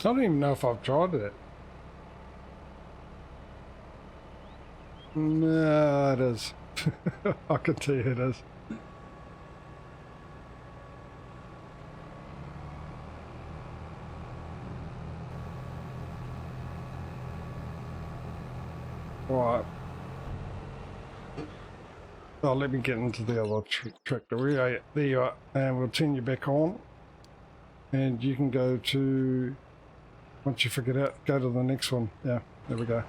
I don't even know if I've tried it. No, it is. I can tell you it is. Right. Oh, let me get into the other tractor. There you are. And we'll turn you back on. And you can go to... Once you figure it out, go to the next one. Yeah, there we go.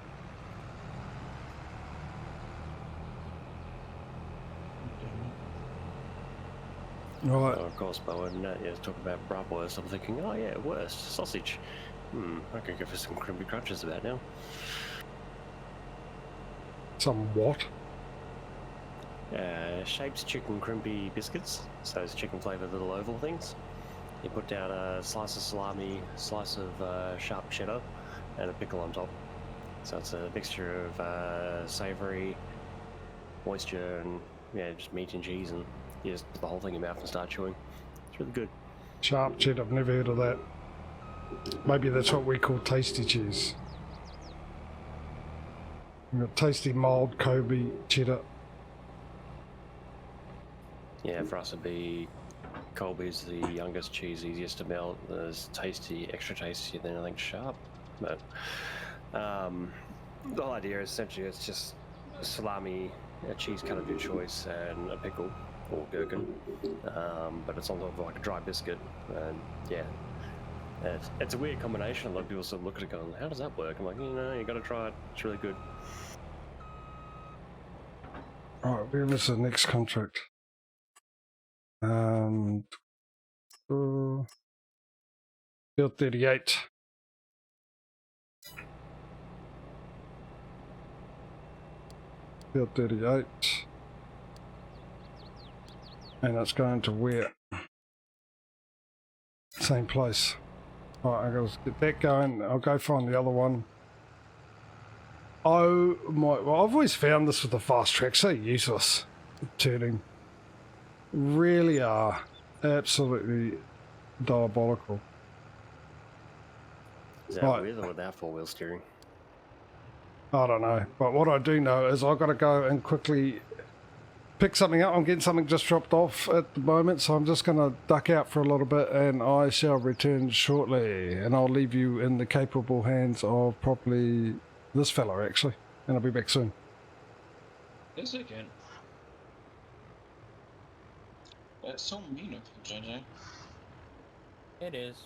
Right. Oh, of course, but when you talk about bratwurst, I'm thinking, oh yeah, wurst, sausage. I can go for some crimpy crunches about now. Some what? Shapes chicken crimpy biscuits, so those chicken flavoured little oval things. You put down a slice of salami, slice of sharp cheddar, and a pickle on top. So it's a mixture of savoury, moisture, and yeah, just meat and cheese, and you just put the whole thing in your mouth and start chewing. It's really good. Sharp cheddar, I've never heard of that. Maybe that's what we call tasty cheese. We've got tasty mild Kobe cheddar. Yeah, for us it'd be Colby's the youngest cheese, easiest to melt. There's tasty, extra tasty, then I think sharp. But the whole idea is essentially it's just salami, a cheese cut of your choice, and a pickle or gherkin. But it's on top of like a dry biscuit, and yeah, it's a weird combination. A lot of people sort of look at it going, "How does that work?" I'm like, you got to try it. It's really good. Right, where was the next contract? Field 38. Field 38. And it's going to where? Same place. Right, I'll get that going. I'll go find the other one. Oh my, well, I've always found this with the fast track so useless. Turning. Really are absolutely diabolical. Is that with or without four-wheel steering? I don't know, but what I do know is I've got to go and quickly pick something up. I'm getting something just dropped off at the moment, so I'm just going to duck out for a little bit and I shall return shortly. And I'll leave you in the capable hands of probably this fella, actually. And I'll be back soon. Yes, I can. That's so mean of you, JJ. It is.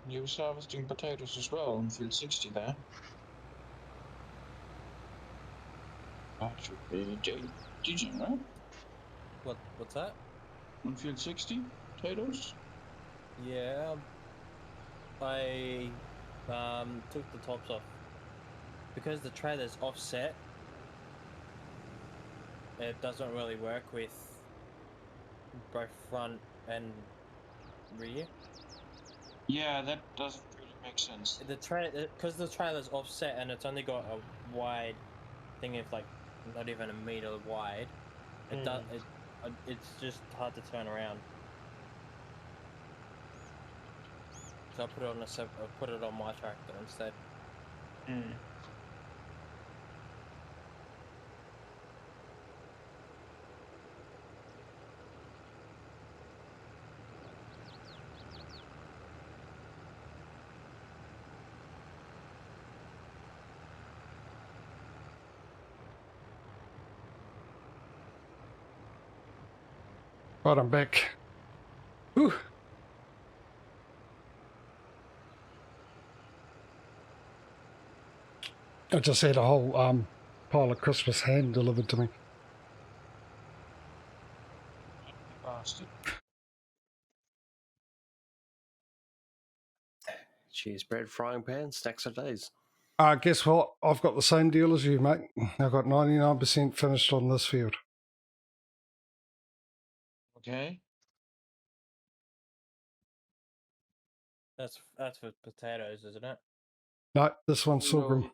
You was harvesting potatoes as well on field 60 there. That should be DJ, right? What's that? On field 60, potatoes? Yeah, I took the tops off because the trailer's offset. It doesn't really work with both front and rear. Yeah, that doesn't really make sense. Because the trailer's offset and it's only got a wide thing of like not even a meter wide. It's just hard to turn around. So I put it on I put it on my tractor instead. Right, I'm back. Whew. I just had a whole pile of Christmas ham delivered to me. Bastard. Cheese bread, frying pan, stacks of days. Guess what? I've got the same deal as you, mate. I've got 99% finished on this field. Okay. That's for potatoes, isn't it? No, this one's sorghum.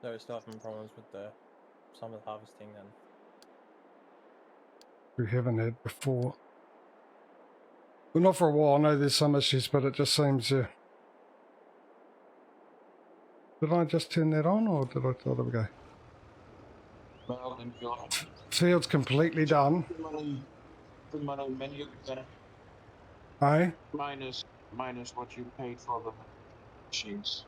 So it's still having problems with the some of the harvesting then. We haven't had before. Well, not for a while. I know there's some issues, but it just seems... Did I just turn that on, or did I... Oh, there we go. Well, then you'll Field's completely done. the money menu then Eh? minus what you paid for the machines.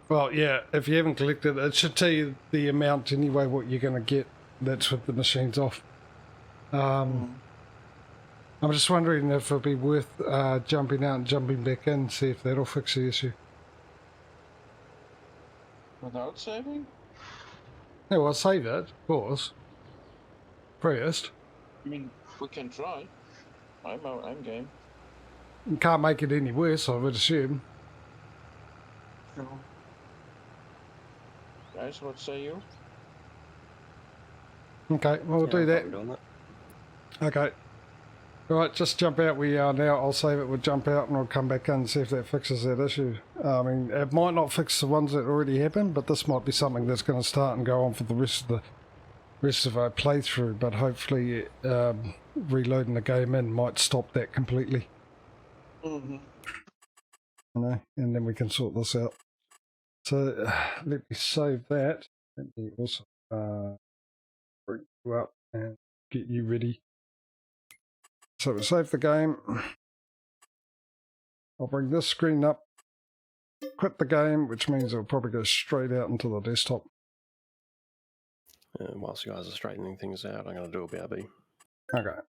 Well, yeah, if you haven't collected it, it should tell you the amount anyway, what you're going to get. That's with the machines off. I'm just wondering if it'll be worth jumping out and jumping back in, see if that'll fix the issue. Without saving? Yeah, well, I'll save it, of course. First. I mean, we can try. I'm game. You can't make it any worse, I would assume. No. Guys, what say you? Okay, well, we'll do that. Doing that. Okay. Right, just jump out where you are now. I'll save it, we'll jump out and we'll come back in and see if that fixes that issue. I mean, it might not fix the ones that already happened, but this might be something that's going to start and go on for the rest of our playthrough, but hopefully reloading the game in might stop that completely. You know, and then we can sort this out. So let me save that. Let me also bring you up and get you ready. So we'll save the game. I'll bring this screen up, quit the game, which means it'll probably go straight out into the desktop. Whilst you guys are straightening things out, I'm going to do a BRB. Okay.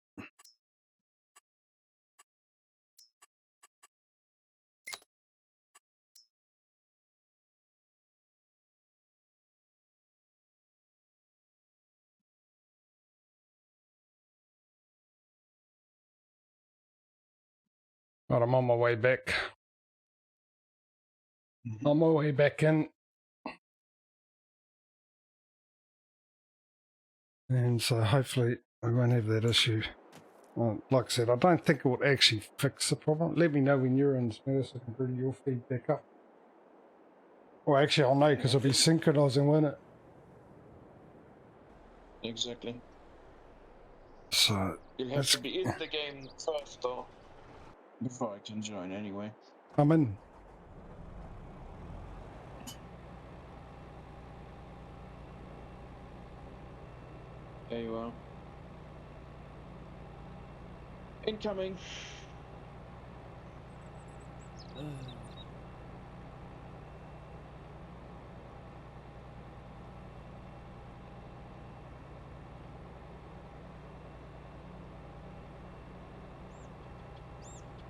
Right, I'm on my way back. On my way back in. And so hopefully we won't have that issue. Well, like I said, I don't think it will actually fix the problem. Let me know when you're in, so I can bring your feed back up. Well, actually, I'll know because it'll be synchronizing, won't it? Exactly. So You'll have to be in the game first, though, before I can join anyway. I'm in. There you are. Incoming.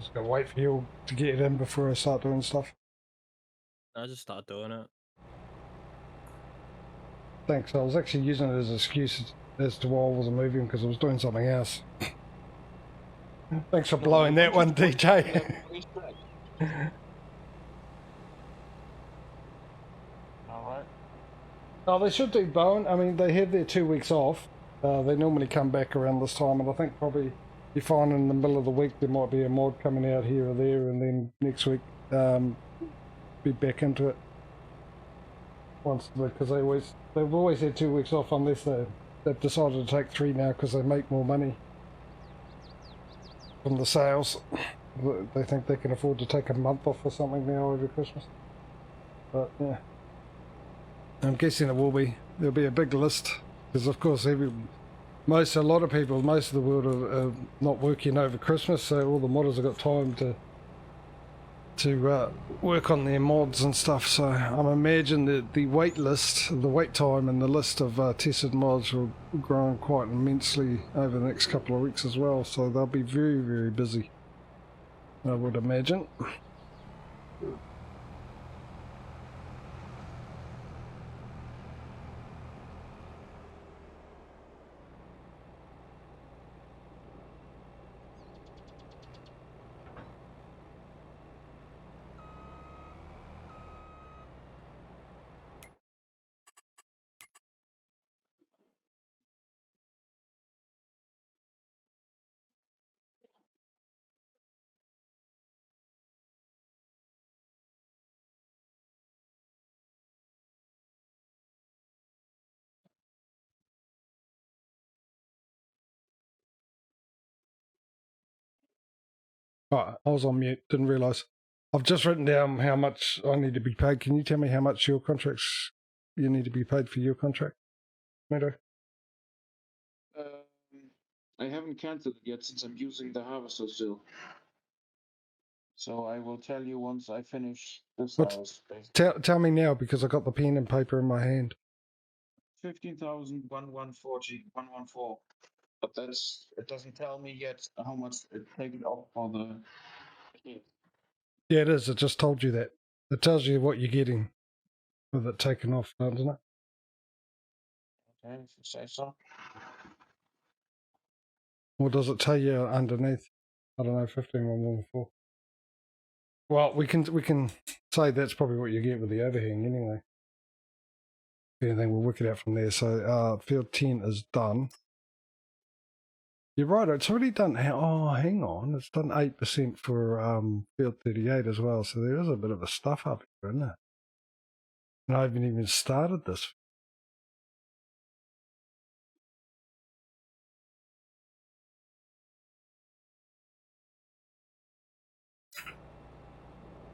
Just gonna wait for you to get it in before I start doing stuff. I just start doing it. Thanks. I was actually using it as an excuse as to why I wasn't moving because I was doing something else. Thanks for blowing that one, DJ. Alright. Oh, they should do Bowen. I mean, they have their 2 weeks off. They normally come back around this time, and I think probably you find in the middle of the week there might be a mod coming out here or there, and then next week be back into it. Once, because they've always had 2 weeks off unless they've decided to take 3 now because they make more money from the sales. They think they can afford to take a month off or something now over Christmas. But yeah, I'm guessing there'll be a big list because of course a lot of people, most of the world are not working over Christmas, so all the modders have got time to work on their mods and stuff. So I'm imagining that the wait time and the list of tested mods will grow quite immensely over the next couple of weeks as well, so they'll be very, very busy, I would imagine. Oh, I was on mute, didn't realise. I've just written down how much I need to be paid. Can you tell me how much you need to be paid for your contract, Meadow? I haven't cancelled it yet since I'm using the harvester still. So I will tell you once I finish this house. Tell me now because I got the pen and paper in my hand. 15,114. But it doesn't tell me yet how much it taken off for the. Yeah, it is. It just told you that. It tells you what you're getting with it taken off, doesn't it? Okay, if you say so. Or does it tell you underneath? I don't know, 15,114. Well, we can say that's probably what you get with the overhang anyway. If anything, we'll work it out from there. So field 10 is done. You're right, it's already done. Oh, hang on. It's done 8% for field 38 as well. So there is a bit of a stuff up here, isn't it? And I haven't even started this.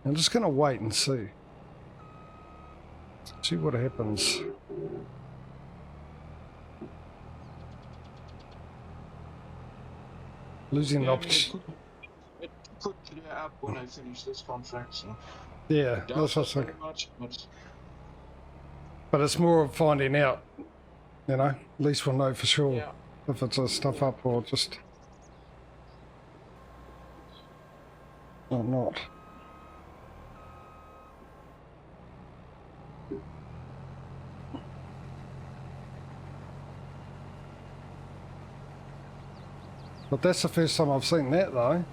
I'm just going to wait and see. See what happens. Losing an opportunity. It could clear up when I finish this contract. So. Yeah, that's what I'm saying. But it's more of finding out, you know. At least we'll know for sure if it's a stuff up or just or not. But that's the first time I've seen that though.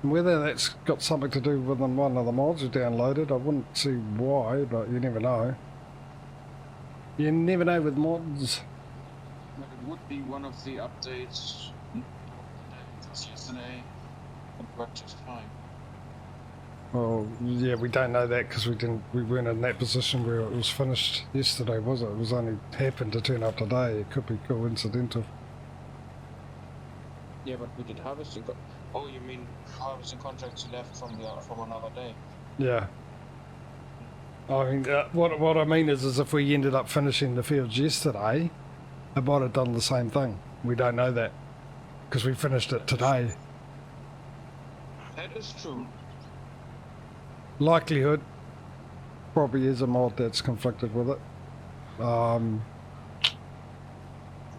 And whether that's got something to do with one of the mods you downloaded, I wouldn't see why, but you never know. You never know with mods. But it would be one of the updates. Because yesterday it worked just fine. Well, yeah, we don't know that because we weren't in that position where it was finished yesterday, was it? It was only happened to turn up today. It could be coincidental. Yeah, but we did harvesting. Oh, you mean harvesting contracts left from another day? Yeah. I mean, what I mean is if we ended up finishing the fields yesterday, it might have done the same thing. We don't know that because we finished it today. That is true. Likelihood probably is a mod that's conflicted with it.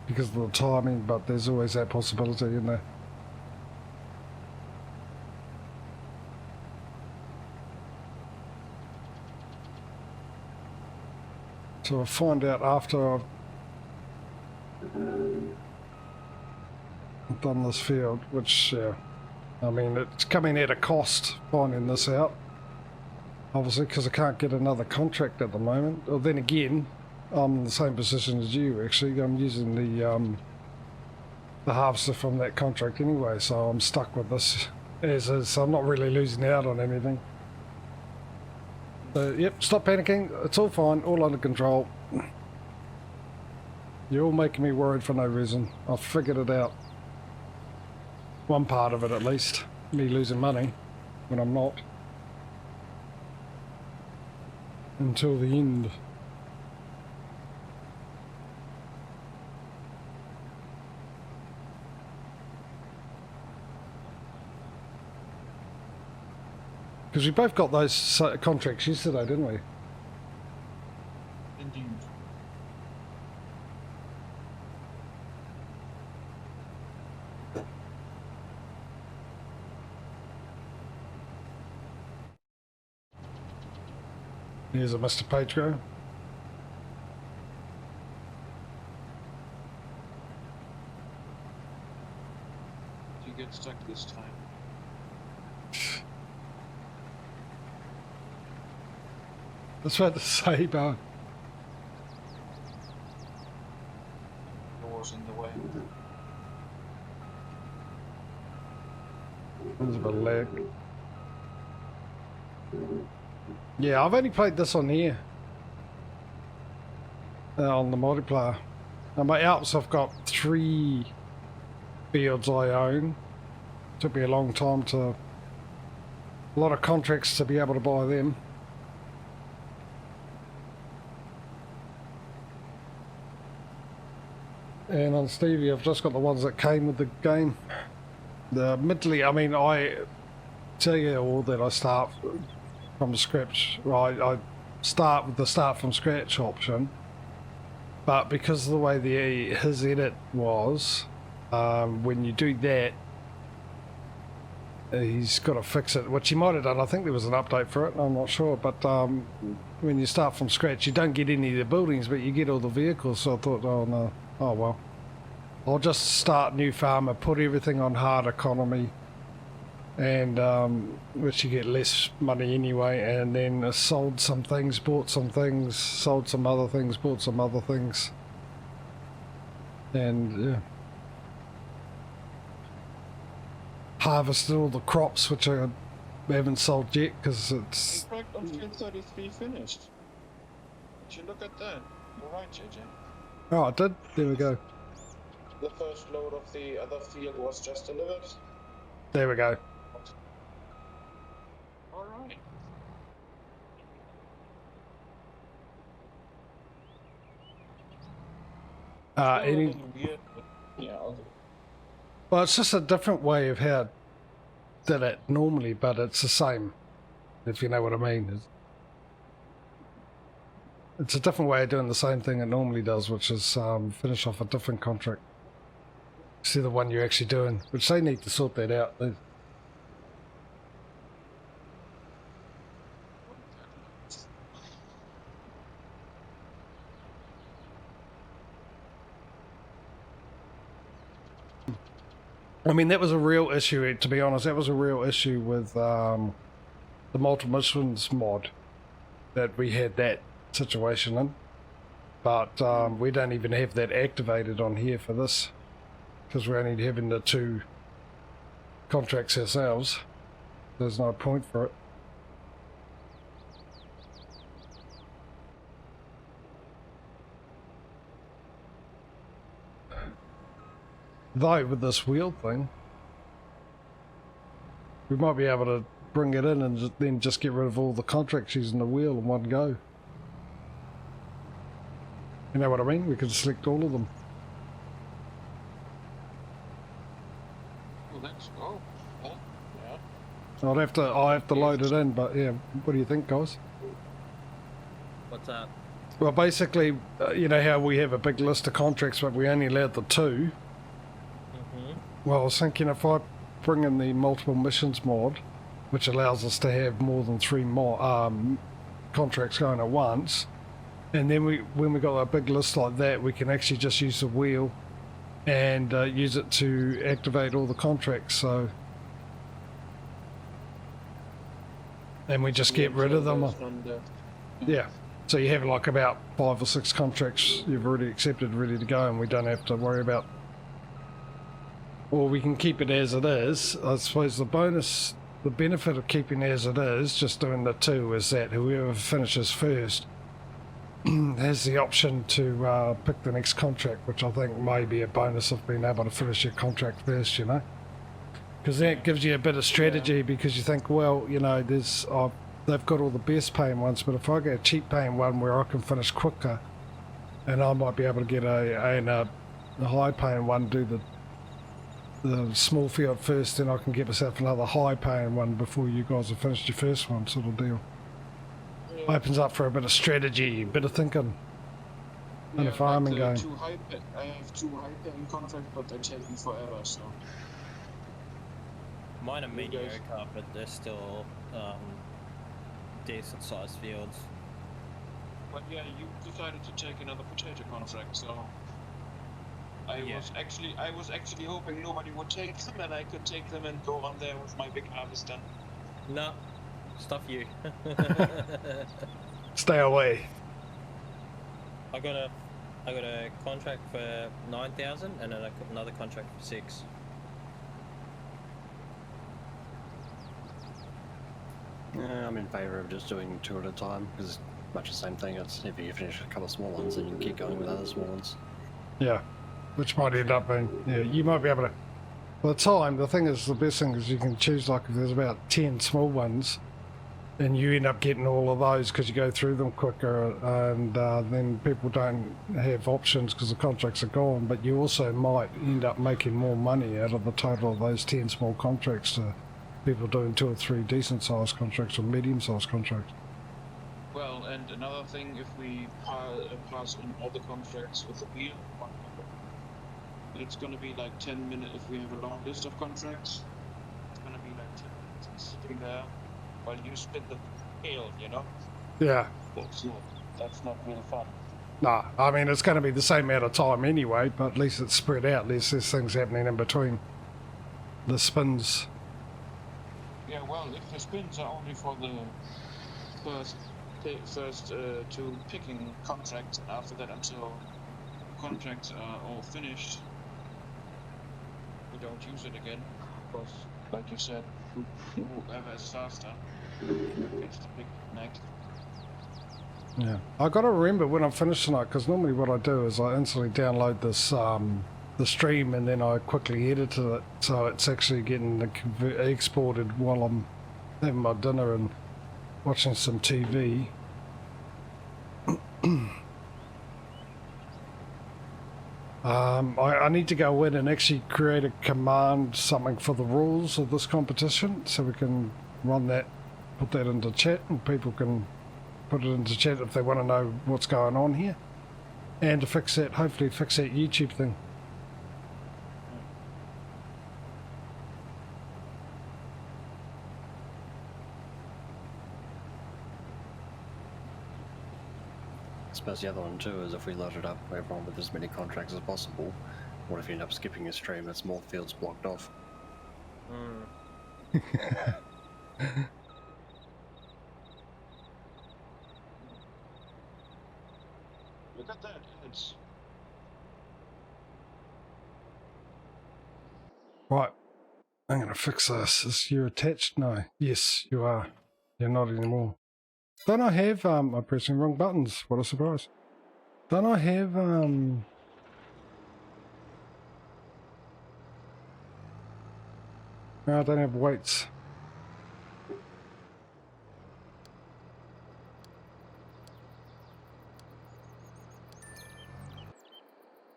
Because of the timing, but there's always that possibility in there. So I'll find out after I've done this field, which, I mean, it's coming at a cost finding this out. Obviously, because I can't get another contract at the moment. Well, then again, I'm in the same position as you, actually. I'm using the harvester from that contract anyway, so I'm stuck with this as is, so I'm not really losing out on anything. So, yep, stop panicking. It's all fine, all under control. You're all making me worried for no reason. I've figured it out. One part of it, at least. Me losing money when I'm not. Until the end. Because we both got those contracts yesterday, didn't we? Indeed. Here's a Mr. Patrio. You get stuck this time. That's what to say, but Doors in the way. there's a bit of lag. Yeah, I've only played this on here. On the multiplayer. On my Alps, I've got 3 fields I own. Took me a long time to... a lot of contracts to be able to buy them. And on Stevie, I've just got the ones that came with the game. Admittedly, I mean, I tell you all that I start from scratch. Right, I start with the start from scratch option, but because of the way his edit was, when you do that, he's got to fix it, which he might have done. I think there was an update for it, I'm not sure, but when you start from scratch, you don't get any of the buildings, but you get all the vehicles. So I thought, oh no, oh well, I'll just start new farmer, put everything on hard economy, and which you get less money anyway, and then sold some things, bought some things, sold some other things, bought some other things, and yeah, harvested all the crops which I haven't sold yet because it's... Contract on field 33 finished. Did you look at that? You're right, JJ. Oh, I did? There we go. The first load of the other field was just delivered. There we go. Alright. Any... Yeah, okay. Well, it's just a different way of how I did it normally, but it's the same, if you know what I mean. It's a different way of doing the same thing it normally does, which is finish off a different contract. See the one you're actually doing, which they need to sort that out. I mean, that was a real issue, to be honest. That was a real issue with the multiple missions mod, that we had that situation in. But we don't even have that activated on here for this, because we're only having the 2 contracts ourselves. There's no point for it. Though with this wheel thing, we might be able to bring it in and then just get rid of all the contracts using the wheel in one go. You know what I mean? We could select all of them. Well, let's go. Yeah. I'll have to load it in, but yeah, what do you think, guys? What's up? Well, basically, you know how we have a big list of contracts, but we only allowed the 2. Well, I was thinking if I bring in the multiple missions mod, which allows us to have more than 3 more contracts going at once, And then when we got a big list like that, we can actually just use the wheel and use it to activate all the contracts. So, and we just get rid of them. Yeah. So you have like about 5 or 6 contracts you've already accepted, ready to go, and we don't have to worry about. Or we can keep it as it is. I suppose the benefit of keeping it as it is, just doing the 2, is that whoever finishes first has the option to pick the next contract, which I think may be a bonus of being able to finish your contract first, you know? Because that gives you a bit of strategy, because you think, well, you know, they've got all the best paying ones, but if I get a cheap paying one where I can finish quicker, and I might be able to get a high paying one, do the small field first, then I can get myself another high paying one before you guys have finished your first one, sort of deal. Opens up for a bit of strategy, a bit of thinking in a farming game. I have 2 high paying contracts, but they're taking forever, so. Mine are mediocre, but they're still decent sized fields. But yeah, you decided to take another potato contract, so I was actually hoping nobody would take them, and I could take them and go on there with my big harvester. No, stuff you. Stay away. I got a contract for 9,000 and then another contract for 6. Yeah, I'm in favour of just doing 2 at a time, because it's much the same thing. It's if you finish a couple of small ones, then you can keep going with other small ones. Yeah, which might end up being, yeah, you might be able to, by the time, the thing is, the best thing is you can choose, like, if there's about 10 small ones, and you end up getting all of those because you go through them quicker, and then people don't have options because the contracts are gone, but you also might end up making more money out of the total of those 10 small contracts to people doing 2 or 3 decent sized contracts or medium sized contracts. Well, and another thing, if we pass on all the contracts with the wheel, it's gonna be like 10 minutes. If we have a long list of contracts, it's gonna be like 10 minutes sitting there while you spin the wheel, you know? Yeah. That's not real fun. Nah, I mean, it's going to be the same amount of time anyway, but at least it's spread out. There's things happening in between the spins. Yeah, well, if the spins are only for the first 2 picking contracts, and after that until contracts are all finished, we don't use it again, because, like you said, whoever is faster gets the big neck. Yeah, I got to remember when I'm finished tonight, because normally what I do is I instantly download this the stream, and then I quickly edit it so it's actually getting exported while I'm having my dinner and watching some TV. I need to go in and actually create a command, something for the rules of this competition, so we can run that, put that into chat, and people can put it into chat if they want to know what's going on here, and to fix that, hopefully fix that YouTube thing. I suppose the other one too is if we load it up everyone with as many contracts as possible, what if you end up skipping a stream, it's more fields blocked off. Look at that, it's... Right, I'm going to fix this. Is you attached? No. Yes, you are. You're not anymore. Don't I have, I'm pressing wrong buttons. What a surprise. Don't I have, no, I don't have weights.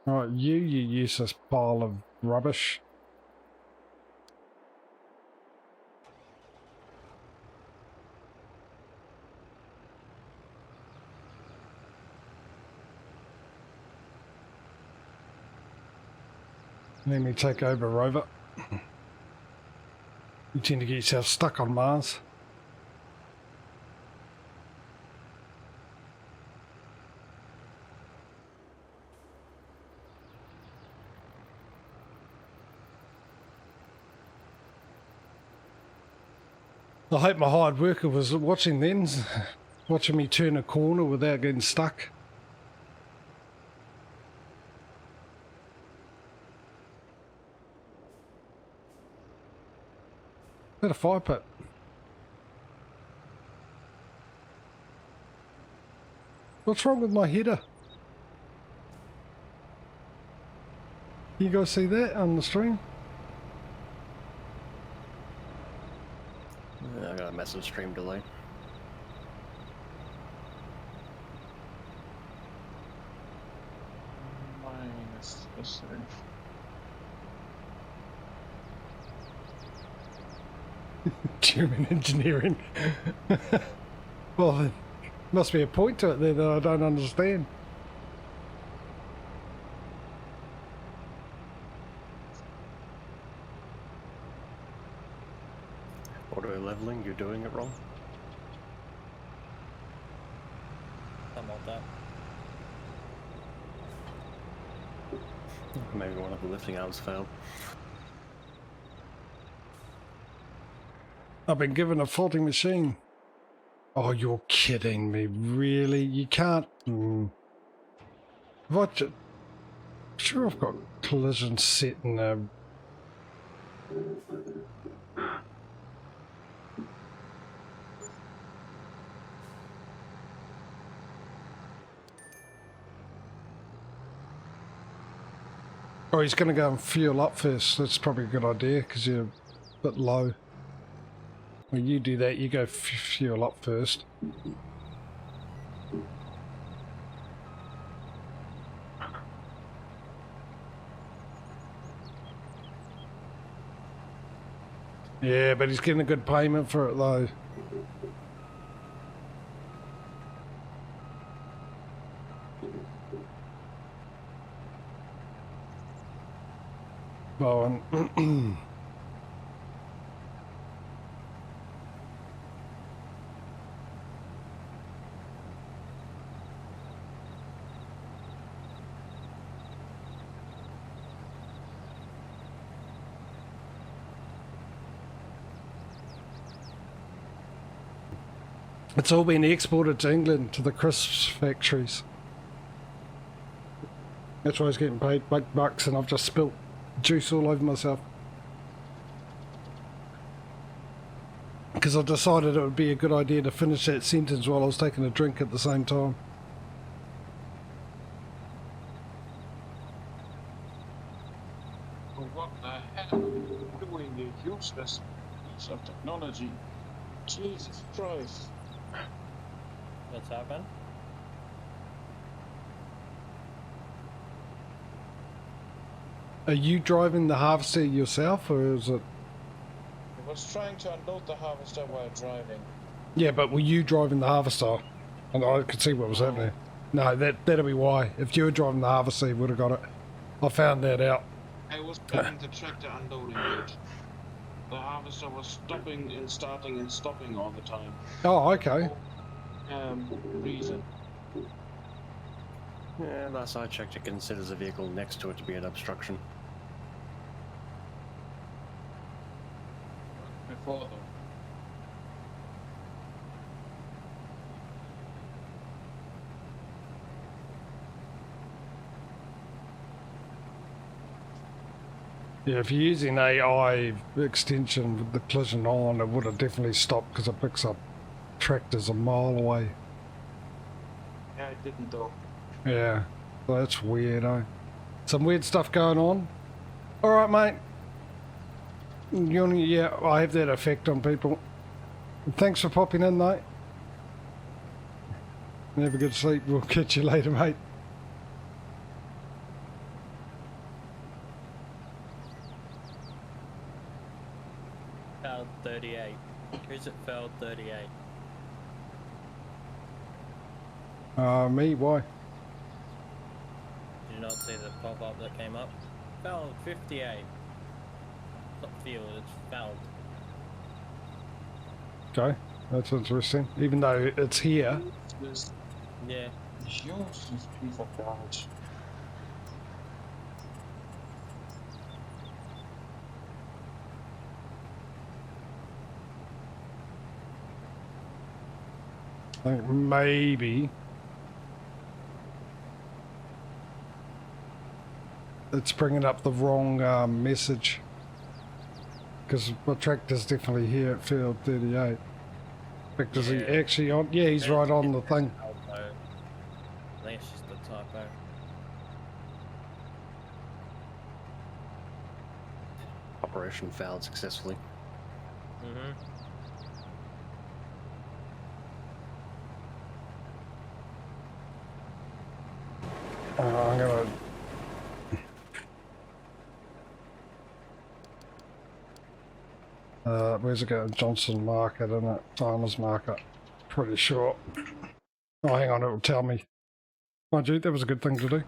Alright, you useless pile of rubbish. Let me take over, Rover. You tend to get yourself stuck on Mars. I hope my hired worker was watching then, watching me turn a corner without getting stuck. Is that a fire pit? What's wrong with my header? You guys see that on the stream? I got a massive stream delay. Minus this thing. German engineering. Well, there must be a point to it there that I don't understand. Auto leveling, you're doing it wrong. Something like that. Maybe one of the lifting arms failed. I've been given a faulty machine. Oh, you're kidding me, really? You can't... What? Sure, I've got collision set in a... Oh, he's going to go and fuel up first. That's probably a good idea because you're a bit low. When you do that, you go fuel up first. Yeah, but he's getting a good payment for it though. Oh, and it's all been exported to England to the crisps factories. That's why he's getting paid big bucks, and I've just spilt juice all over myself. Because I decided it would be a good idea to finish that sentence while I was taking a drink at the same time. Well, what the hell are you doing, you useless piece of technology? Jesus Christ. What's happened? Are you driving the harvester yourself, or is it... I was trying to unload the harvester while driving. Yeah, but were you driving the harvester? And I could see what was happening. No, that'll be why. If you were driving the harvester, you would have got it. I found that out. I was getting the tractor unloading it. The harvester was stopping and starting and stopping all the time. Oh, okay. Reason. Yeah, last I checked, it considers a vehicle next to it to be an obstruction. Before though. Yeah, if you're using AI extension with the collision on, it would have definitely stopped because it picks up tractors a mile away. Yeah, I didn't though. Yeah, so that's weird, eh? Some weird stuff going on. Alright, mate. Yeah, I have that effect on people. Thanks for popping in, mate. Have a good sleep. We'll catch you later, mate. Failed 38. Who's it failed 38? Me? Why? Did you not see the pop-up that came up? Failed 58. It's not field, it's failed. Okay, that's interesting. Even though it's here. This Yeah. useless piece of garbage. I think maybe it's bringing up the wrong message. Because my tractor's definitely here at field 38. In fact, is he actually on? Yeah, he's right on the thing. I think it's just a typo. Operation failed successfully. Mm-hmm. I'm gonna. Where's it going? Johnson Market, isn't it? Farmers Market. Pretty sure. Oh, hang on, it will tell me. Mind you, that was a good thing to do.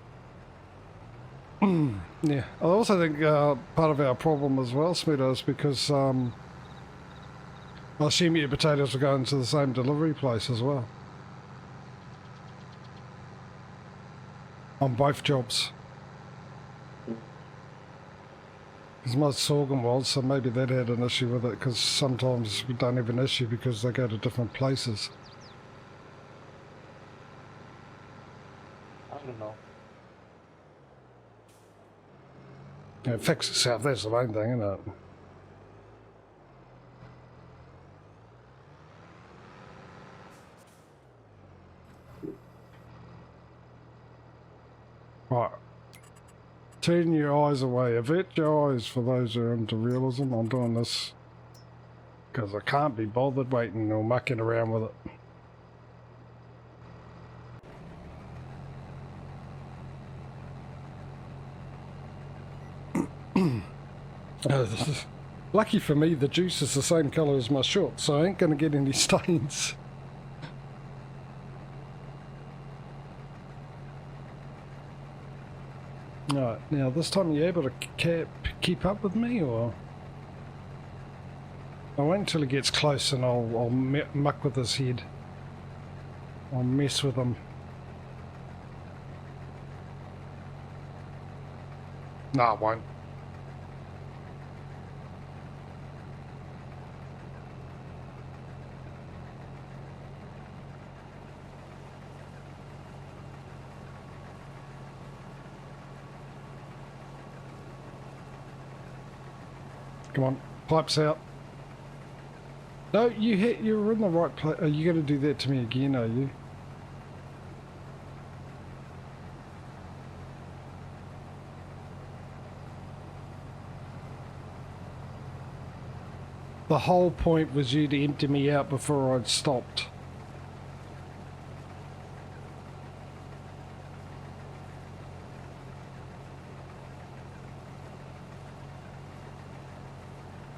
Yeah, I also think part of our problem as well, Smedo, is because I assume your potatoes are going to the same delivery place as well. On both jobs. Because my sorghum was, so maybe that had an issue with it, because sometimes we don't have an issue because they go to different places. I don't know. Yeah, it fixes itself, that's the main thing, isn't it? Right. Turn your eyes away. Avert your eyes for those who are into realism. I'm doing this because I can't be bothered waiting or mucking around with it. Lucky for me, the juice is the same colour as my shorts, so I ain't going to get any stains. Right, now this time are you able to keep up with me, or? I'll wait until he gets close and I'll muck with his head. I'll mess with him. No, I won't. Come on, pipes out. No, you're in the right place. Are you going to do that to me again, are you? The whole point was you to empty me out before I'd stopped.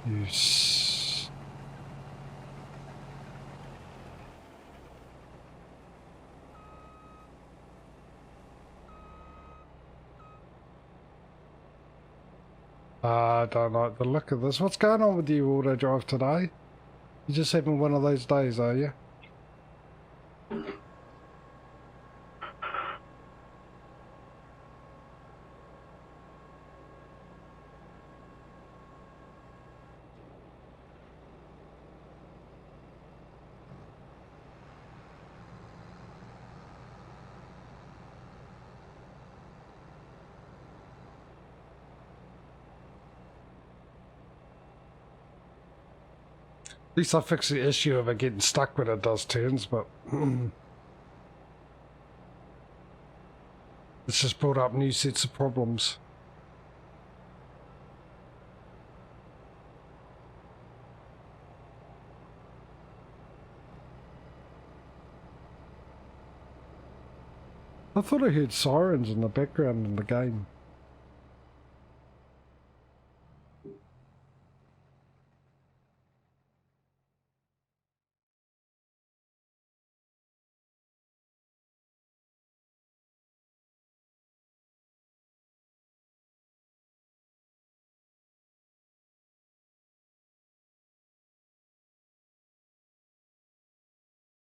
You I don't like the look of this. What's going on with you, auto drive, today? You're just having one of those days, are you? At least I fixed the issue of it getting stuck when it does turns, but it's just brought up new sets of problems. I thought I heard sirens in the background in the game.